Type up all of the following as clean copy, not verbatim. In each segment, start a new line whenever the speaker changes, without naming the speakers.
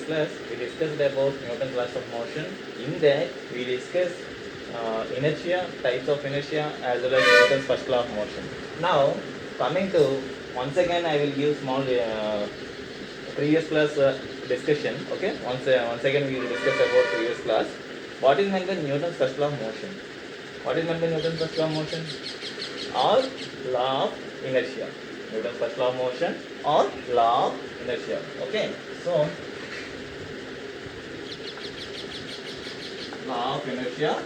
class we discussed about Newton's laws of motion. In that we discussed inertia, types of inertia as well as Newton's first law of motion. Now coming to, once again I will give small previous class discussion. Okay, once again we will discuss about previous class. What is meant by Newton's first law of motion? What is meant by Newton's first law of motion? Or law of inertia. Newton's first law of motion or law of inertia. Okay, so law of inertia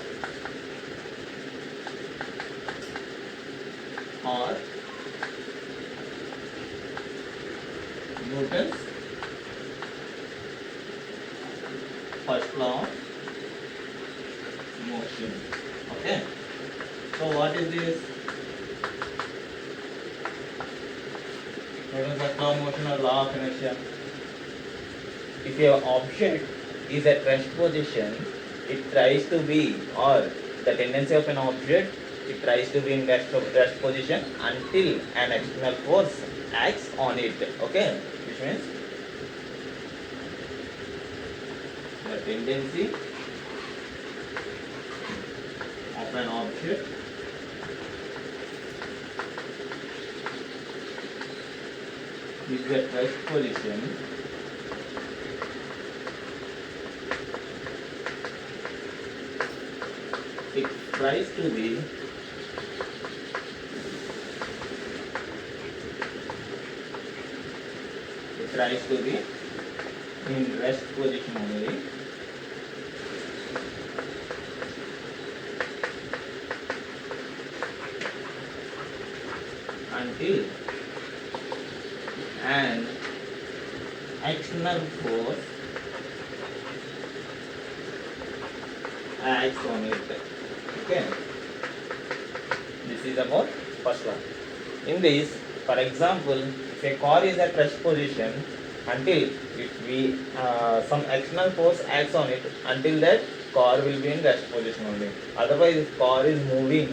or Newton's first law of motion. Okay, so what is this? Newton's first law of motion or law of inertia. If your object is at rest position, it tries to be, or the tendency of an object, it tries to be in rest position until an external force acts on it. Okay, which means the tendency of an object is at rest position it tries to be in rest position only until an external force acts on it. Okay, this is about first law. In this, for example, if a car is at rest position until if we some external force acts on it, until that car will be in rest position only. Otherwise, if car is moving,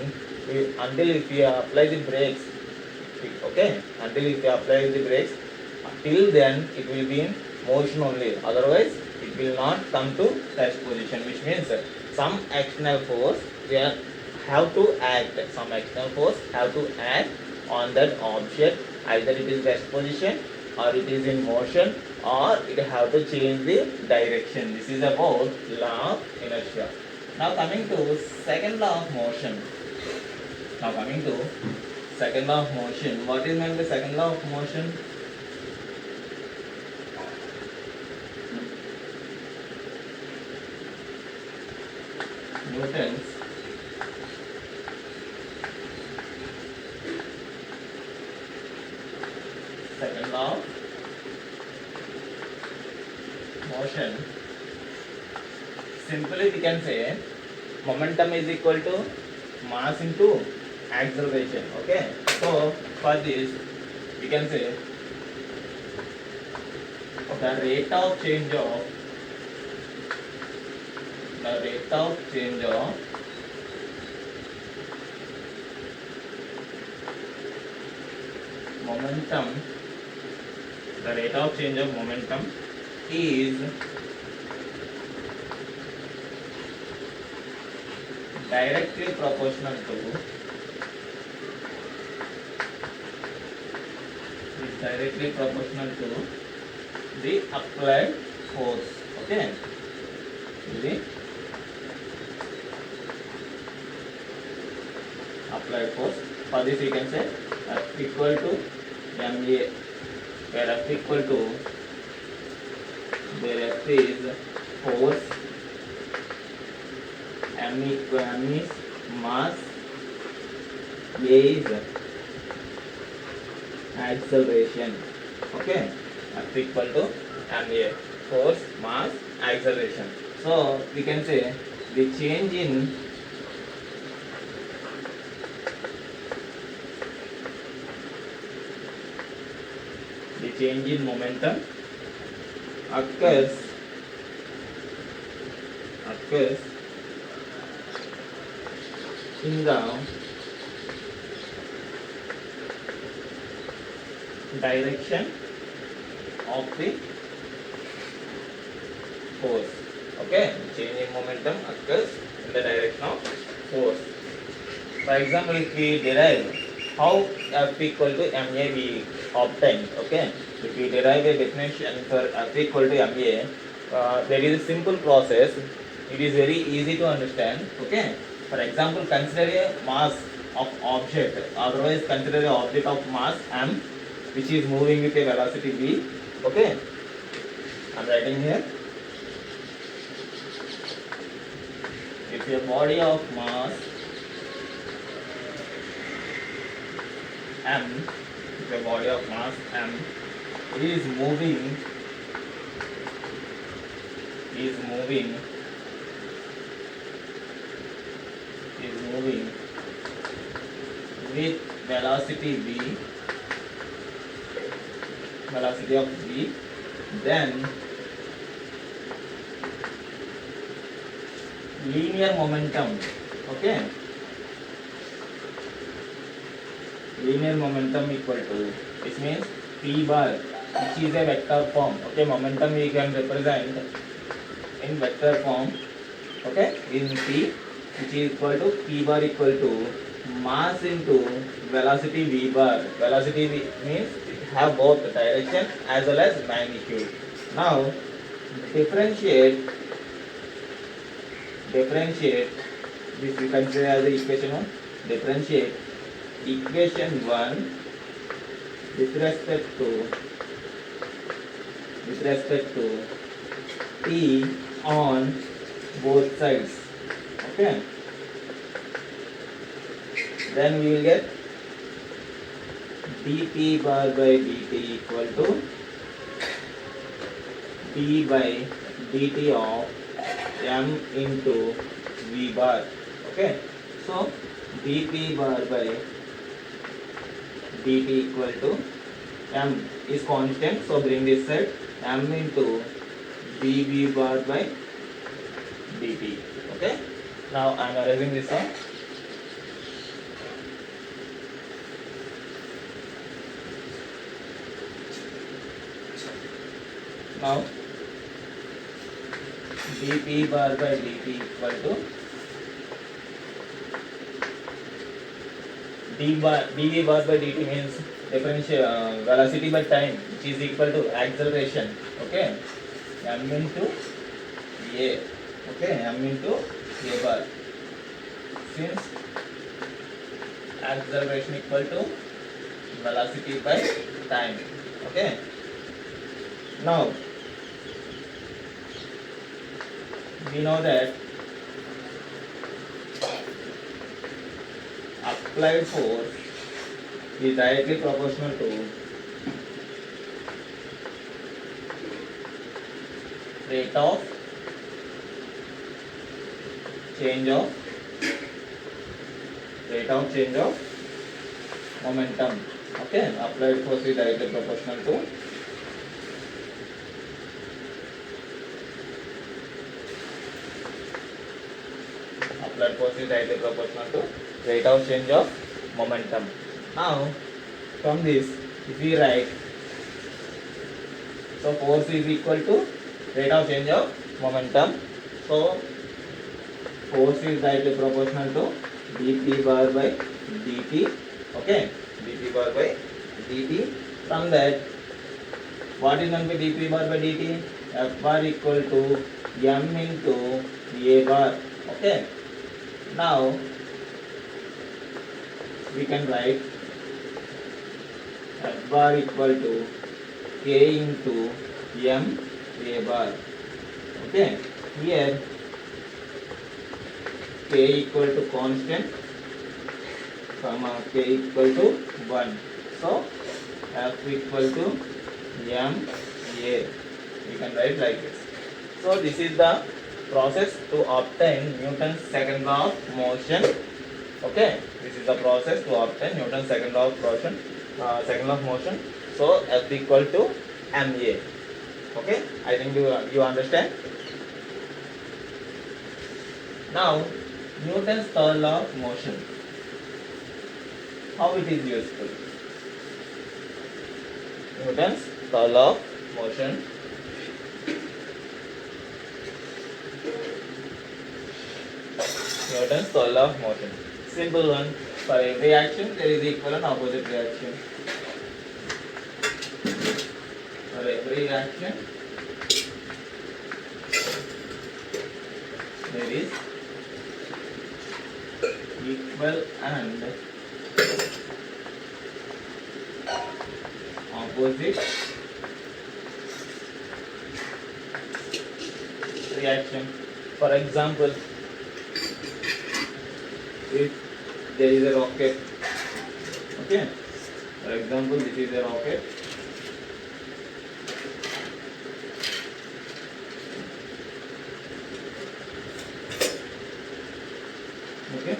until if we apply the brakes, okay, until if we apply the brakes, till then it will be in motion only. Otherwise, it will not come to rest position, which means some external force have to act. Some external force have to act on that object. Either it is rest position, or it is in motion, or it have to change the direction. This is about law of inertia. Now coming to second law of motion. What is meant by second law of motion? Newton's second law of motion. Simply we can say momentum is equal to mass into acceleration. Okay, so for this we can say the rate of change of momentum, the rate of change of momentum is directly proportional to the applied force. Okay, the applied force. For this we can say F equal to ma, where F equal to, where F is force, m is mass, a is acceleration. Okay, F equal to ma, force, mass, acceleration. So we can say the change in momentum occurs in the direction of the force. Okay, change in momentum occurs in the direction of force. For example, if we derive how F equal to ma we obtain, okay, if we derive a definition for F equal to ma, there is a simple process. It is very easy to understand. Okay, for example, consider a mass of object, otherwise consider an object of mass m, which is moving with a velocity v. Okay, I am writing here. If a body of mass m, if a body of mass m is moving is moving with velocity v, velocity of v, then linear momentum, okay, linear momentum equal to, which means p bar, which is a vector form. Okay, momentum we can represent in vector form, okay, in p, which is equal to p bar equal to mass into velocity v bar. Velocity v means it have both direction as well as magnitude. Now differentiate this we consider as the equation 1. Differentiate equation 1 with respect to t on both sides. Okay, then we will get dp bar by dt equal to d by dt of m into v bar. Okay, so dp bar by dt equal to m is constant, so bring this side, m into dv bar by dt. Okay, now I am erasing this one. Now dp bar by dt equal to dv bar by dt means differential velocity by time, which is equal to acceleration. Okay, m into a. Okay, m into a bar. Since acceleration equal to velocity by time. Okay, now we know that applied force is directly proportional to rate of change of momentum. Okay, applied force is directly proportional to rate of change of momentum. Now from this, if we write, so force is equal to rate of change of momentum, so force is directly proportional to dp bar by dt. Okay, dp bar by dt. From that, what is known by dp bar by dt? F bar equal to m into a bar. Okay, now we can write F bar equal to k into m a bar. Okay, here k equal to constant, k equal to 1. So F equal to m a. We can write like this. So this is the process to obtain Newton's second law of motion. Okay, this is the process to obtain Newton's second law of motion. So F equal to ma. Okay, I think you understand. Now Newton's third law of motion. How it is useful? Newton's third law of motion. Newton's law of motion. Simple one. For every action, there is equal and opposite reaction. For every action, there is equal and opposite reaction. For example, if there is a rocket, okay, for example, this is a rocket, okay,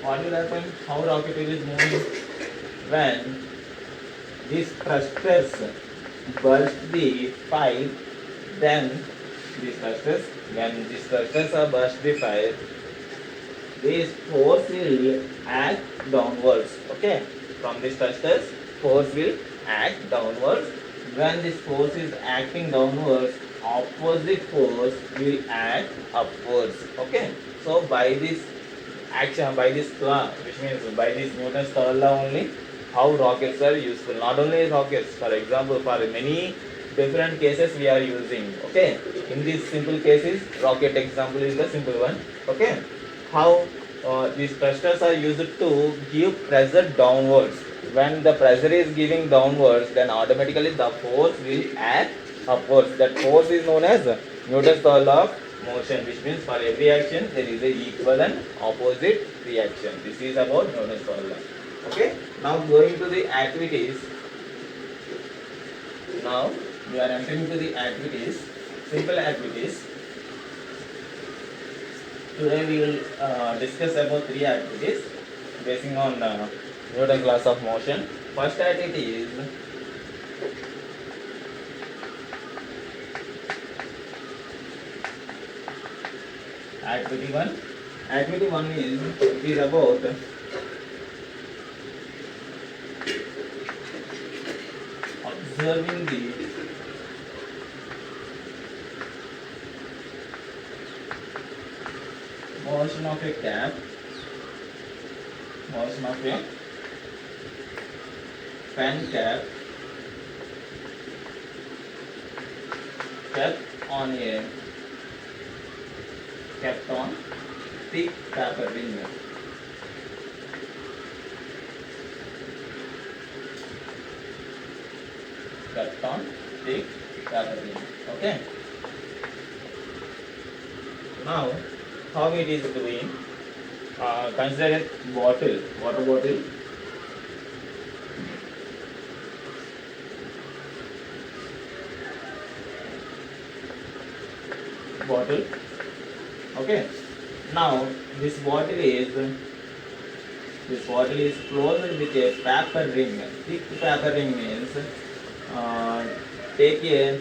what will happen, how rocket is moving when these thrusters burst the pipe, then when these thrusters are burst the pipe, this force will act downwards, okay, from these thrusters force will act downwards. When this force is acting downwards, opposite force will act upwards, okay. So by this action, by this law, which means by this Newton's third law only, how rockets are useful. Not only rockets, for example, for many different cases we are using, okay. In these simple cases, rocket example is the simple one, okay. How these thrusters are used to give pressure downwards. When the pressure is giving downwards, then automatically the force will act upwards. That force is known as Newton's law of motion, which means for every action there is a equal and opposite reaction. This is about Newton's law. Okay. Now going to the activities. Now we are entering to the activities, simple activities. Today we will discuss about 3 activities basing on Newton's laws of motion. First activity is activity 1. Activity 1 is about observing the motion of a cap, motion of a pen cap kept on thick paper ring. Kept on thick paper ring. Okay. Now, how it is doing? Consider a bottle, water bottle. Bottle. Okay. Now this bottle is closed with a paper ring. Thick paper ring means take a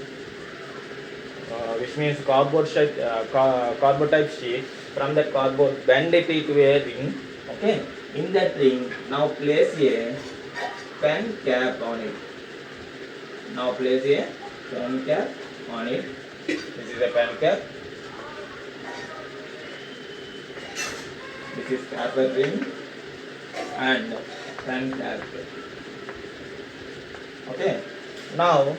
which means cardboard type sheet. From that cardboard, bend it into a ring. Okay. In that ring, now place a pen cap on it. Now place a pen cap on it. This is a pen cap. This is paper ring and pen cap. Okay. Now,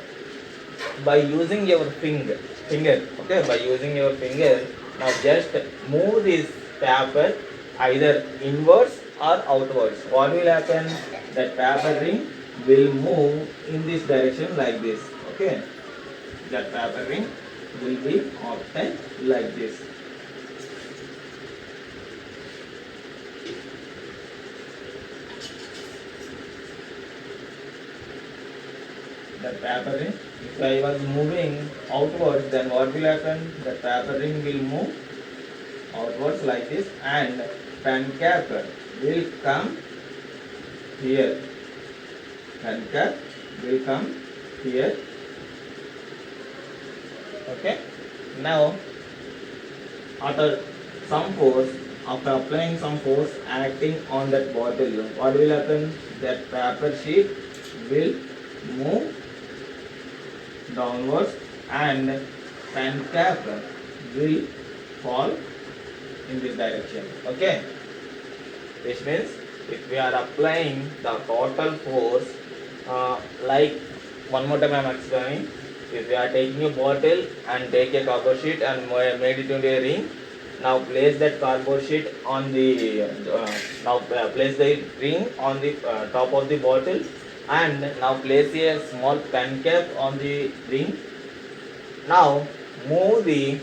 by using your finger, okay, by using your finger, now just move this paper either inwards or outwards. What will happen? That paper ring will move in this direction like this. Okay. That paper ring will be often like this. The paper ring, if I was moving outwards, then what will happen? The paper ring will move outwards like this and pen cap will come here. Pen cap will come here. Okay. Now, after applying some force acting on that bottle, what will happen? That paper sheet will move downwards and pen cap will fall in this direction. Okay, which means if we are applying the total force, like one more time I am explaining. If we are taking a bottle and take a cardboard sheet and made it into a ring, now place that cardboard sheet on the place the ring on the top of the bottle, and now place a small pen cap on the ring. Now move the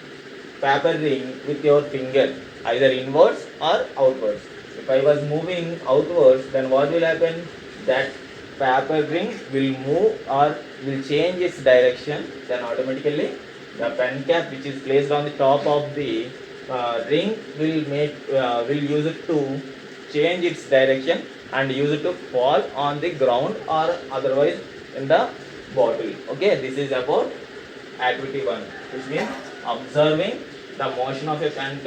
paper ring with your finger, either inwards or outwards. If I was moving outwards, then what will happen? That paper ring will move or will change its direction. Then automatically the pen cap which is placed on the top of the ring will use it to change its direction and use it to fall on the ground or otherwise in the bottle. Okay, this is about activity 1, which means observing the motion of a pen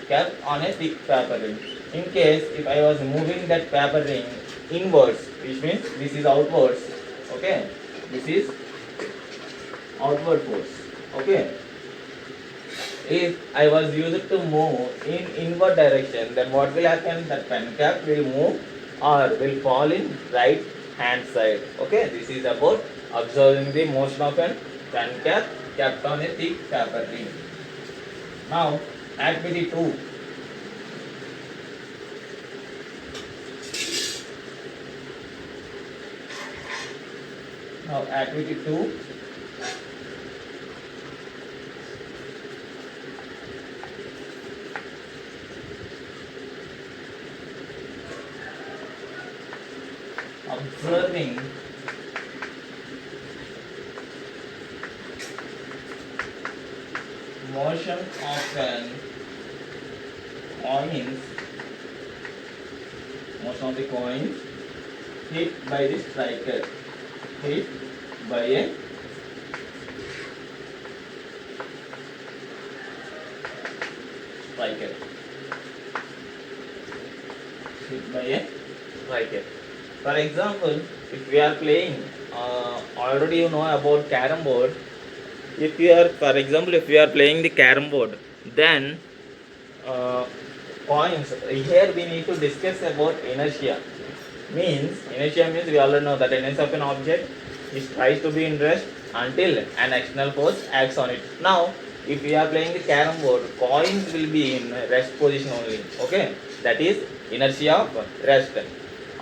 cap on a thick paper ring. In case if I was moving that paper ring inwards, which means this is outwards. Okay, this is outward force. Okay, if I was used to move in inward direction, then what will happen? That pen cap will move or will fall in right hand side. Okay, this is about observing the motion of an pen cap kept on a thick paper ring. Now, activity 2. Now, activity 2. Observing motion of an coins, motion of the coins hit by the striker, hit by a striker, hit by a striker. For example, if we are playing, already you know about carom board. If you are, for example, if we are playing the carom board, then coins. Here we need to discuss about inertia. Inertia means we already know that inertia of an object is tries to be in rest until an external force acts on it. Now, if we are playing the carom board, coins will be in rest position only. Okay, that is inertia of rest.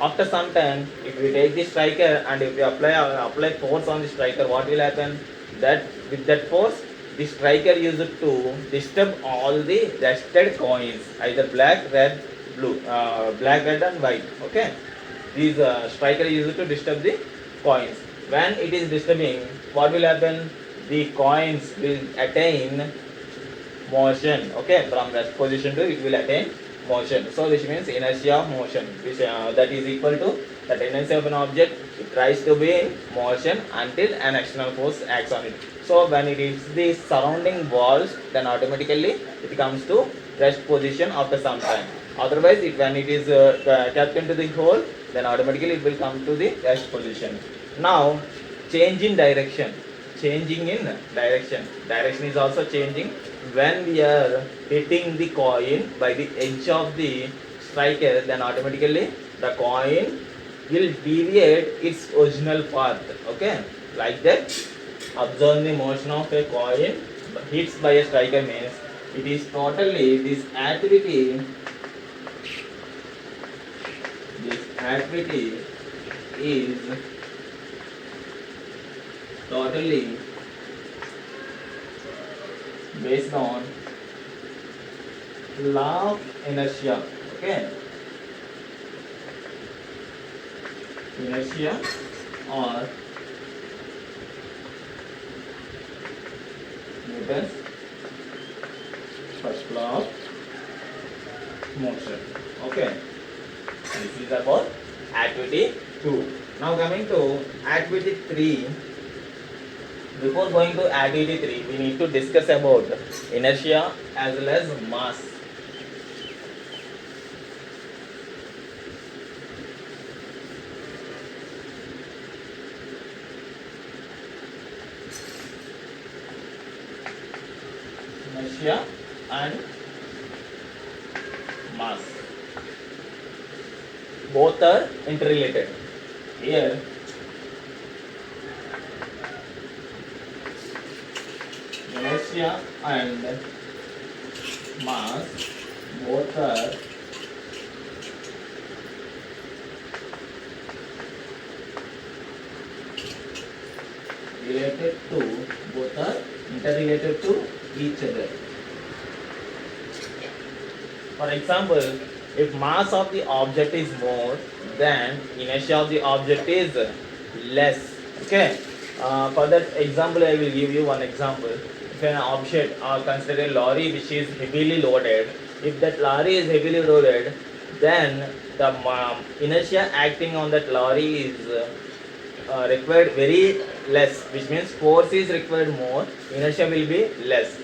After some time, if we take the striker and if we apply force on the striker, what will happen? That with that force, the striker used to disturb all the rested coins, either black, red, blue, black, red, and white. Okay, these striker used to disturb the coins. When it is disturbing, what will happen? The coins will attain motion. Okay, from rest position to it will attain motion. So which means inertia of motion, which that is equal to the tendency of an object. It tries to be in motion until an external force acts on it. So when it hits the surrounding walls, then automatically it comes to rest position after some time. Otherwise, when it is kept into the hole, then automatically it will come to the rest position. Now, change in direction. Changing in direction. Direction is also changing when we are hitting the coin by the edge of the striker, then automatically the coin will deviate its original path. Okay, like that. Observe the motion of a coin hits by a striker means it is totally this activity. This activity is totally based on law of inertia. Okay, inertia or Newton's first law of motion. Okay, this is about activity 2. Now coming to activity 3. Before going to activity 3, we need to discuss about inertia as well as mass. inertia and mass. Both are interrelated. Here, inertia and mass both are related to, both are interrelated to each other. For example, if mass of the object is more, then inertia of the object is less. Okay. For that example, I will give you one example. If an object, consider a lorry which is heavily loaded, if that lorry is heavily loaded, then the inertia acting on that lorry is required very less, which means force is required more, inertia will be less.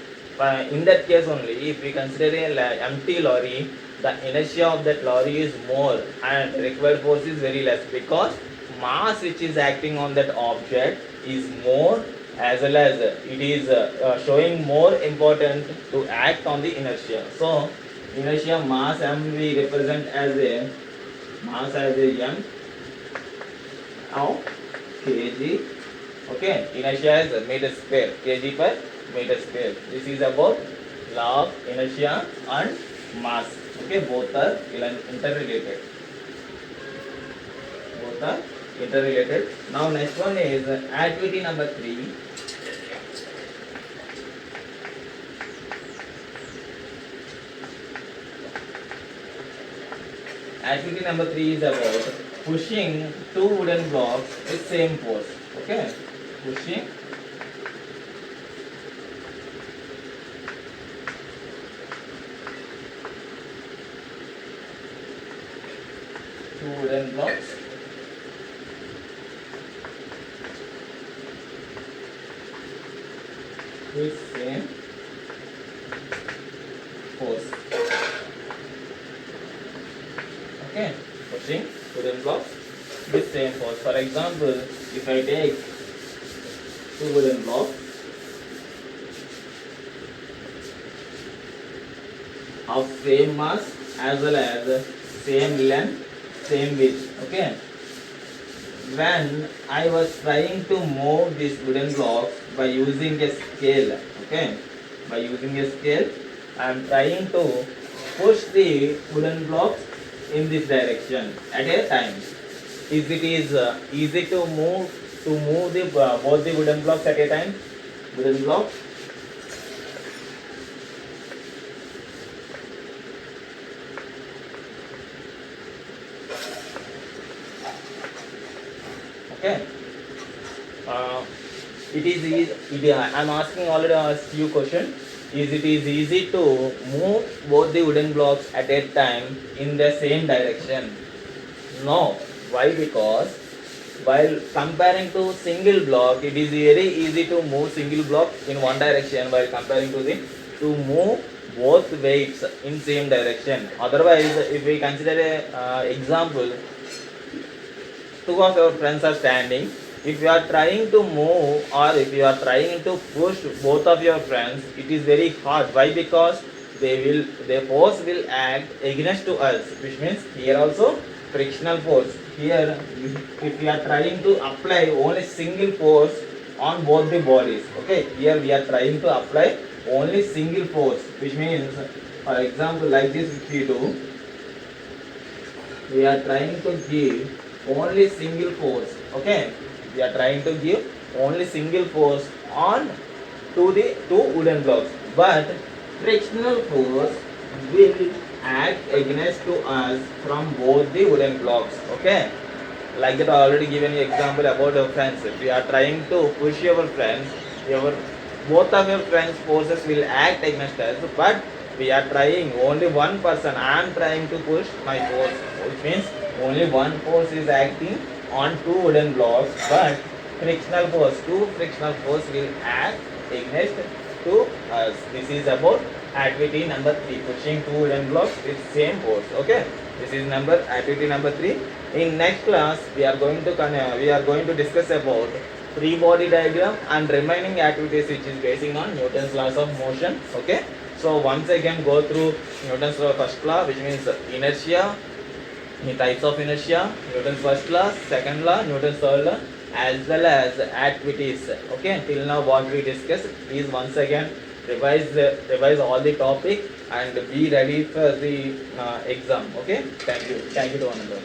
In that case only, if we consider a empty lorry, the inertia of that lorry is more and required force is very less, because mass which is acting on that object is more, as well as it is showing more important to act on the inertia. So inertia mass m we represent as a mass as a m now kg. Okay, inertia is meter square, kg per meter square. This is about law of inertia and mass. Okay, both are interrelated. Both are interrelated. Now next one is activity number 3. Activity number 3 is about pushing two wooden blocks with same force. Okay, pushing two wooden blocks with same force. Okay, pushing wooden blocks with same force. For example, if I take two wooden blocks of same mass as well as same length, same width. Okay, when I was trying to move these wooden blocks by using a scale, okay, by using a scale, I am trying to push the wooden blocks in this direction at a time. Is it is easy to move the both the wooden blocks at a time? Wooden blocks. Okay. It is easy. I am asking already asked you question. Is it is easy to move both the wooden blocks at a time in the same direction? No. Why? Because while comparing to single block, it is very easy to move single block in one direction while comparing to move both weights in same direction. Otherwise, if we consider a example, two of your friends are standing. If you are trying to move or if you are trying to push both of your friends, it is very hard. Why? Because their force will act against to us, which means here also frictional force. Here, if we are trying to apply only single force on both the bodies, okay, here we are trying to apply only single force, which means, for example, like this, if we do, we are trying to give only single force, okay, we are trying to give only single force on to the two wooden blocks, but frictional force will act against to us from both the wooden blocks. Okay, like that I already given you example about your friends. If you are trying to push your friends, your both of your friends forces will act against us, but we are trying only one person. I am trying to push my force, which means only one force is acting on two wooden blocks, but frictional force, two frictional force will act against to us. This is about activity number 3, pushing two wooden blocks with same force. Okay, this is activity number 3. In next class we are going to discuss about free body diagram and remaining activities which is basing on Newton's laws of motion. Okay, so once again go through Newton's first law, which means inertia, the types of inertia, Newton's first law, second law, Newton's third law, as well as activities. Okay, till now what we discussed, please once again revise all the topic and be ready for the exam. Okay, thank you to one another.